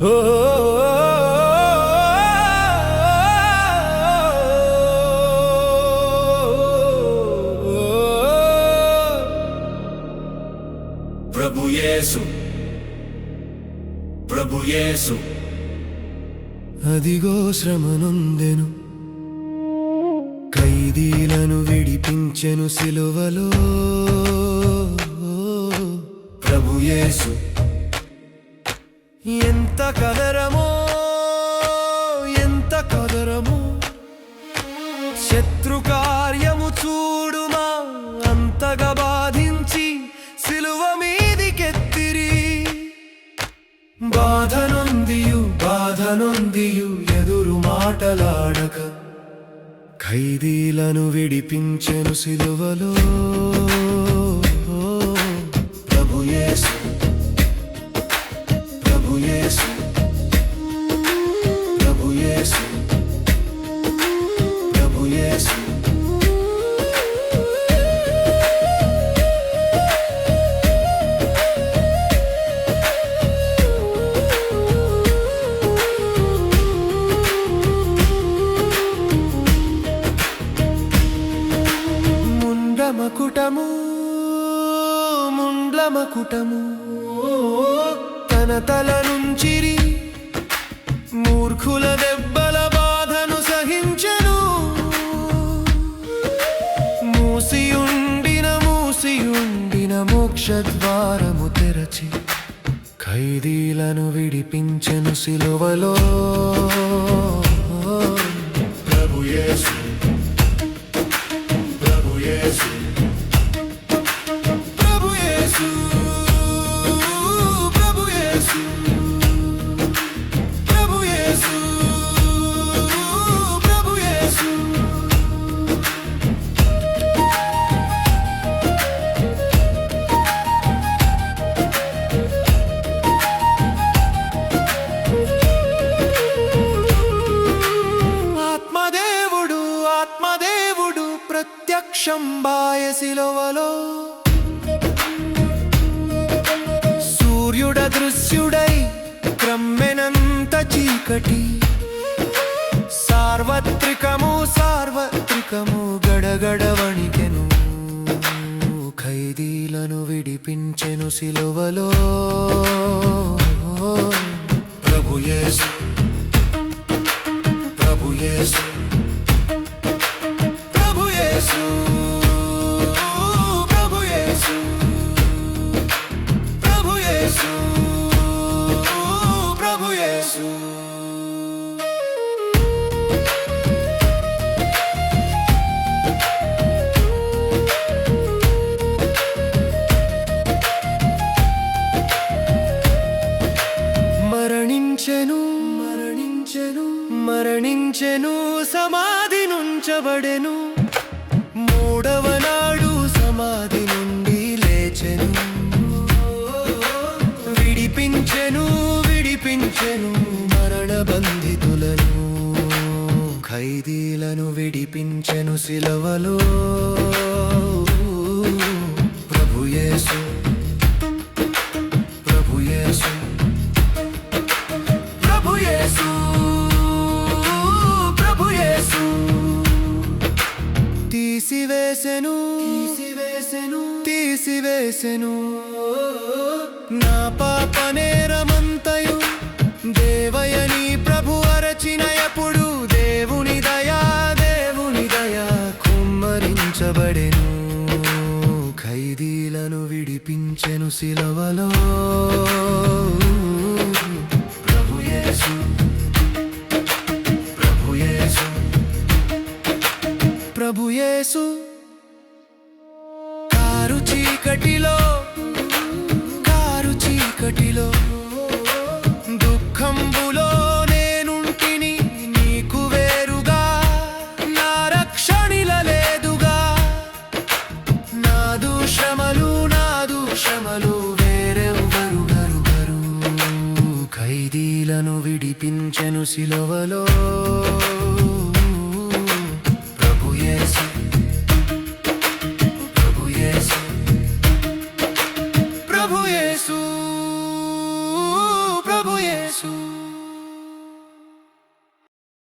ప్రభు యేసు ప్రభు యేసు అదిగో శ్రమనొందెను, ఖైదీలను విడిపించెను సిలువలో. ప్రభు యేసు ఎంత కదరమో, ఎంత కదరమో, శత్రు కార్యము చూడుమా అంతగా బాధించి సిలువ మీదికెత్తిరి. బాధనొందియు ఎదురు మాటలాడక ఖైదీలను విడిపించెను సిలువలో. ప్రభు యేసు ప్రభు యేసు ప్రభు యేసు ప్రభు యేసు ముండ్లమకుటము తన తల నుంచిరి, మూర్ఖుల దెబ్బల బాధను సహించెను. మూసియుండిన మోక్షద్వారము తెరచి ఖైదీలను విడిపించెను సిలువలో. ప్రభు యేసు ప్రభు యేసు ప్రభు యేసు ప్రభు యేసు ప్రభు యేసు ప్రభు యేసు ఆత్మదేవుడు ప్రత్యక్షం బాయ సిలువలో. సూర్యుడ దృశ్యుడై క్రమ్మెనంత చీకటి, సార్వత్రికము గడగడ వణికెను. ఖైదీలను విడిపించెను సిలువలో. ప్రభు యేసు ప్రభు యేసు ప్రభు యేసు ప్రభు యేసు ప్రభు యేసు ప్రభు యేసు మరణించెను సమాధి నుంచబడెను. మూడవ నాడు సమాధి నుండి లేచెను. విడిపించెను మరణ బంధితులను. ఖైదీలను విడిపించెను సిలువలో. ప్రభు యేసు ప్రభు యేసు ప్రభు యేసు ప్రభు యేసు తీసివేసెను నా పాప నేరమంతయు. దేవయని ప్రభు అరచినయప్పుడు దేవుని దయా కుమ్మరించబడెను. ఖైదీలను విడిపించెను సిలువలో. ప్రభు యేసు ప్రభు యేసు ప్రభు యేసు కారు చీకటిలో దుఃఖంబులో నేనుంటిని, నీకు వేరుగా నా రక్షణిల లేదుగా. నాదు శ్రమలు వేరెవ్వరు గరుగరు. ఖైదీలను విడిపించెను సిలువలో.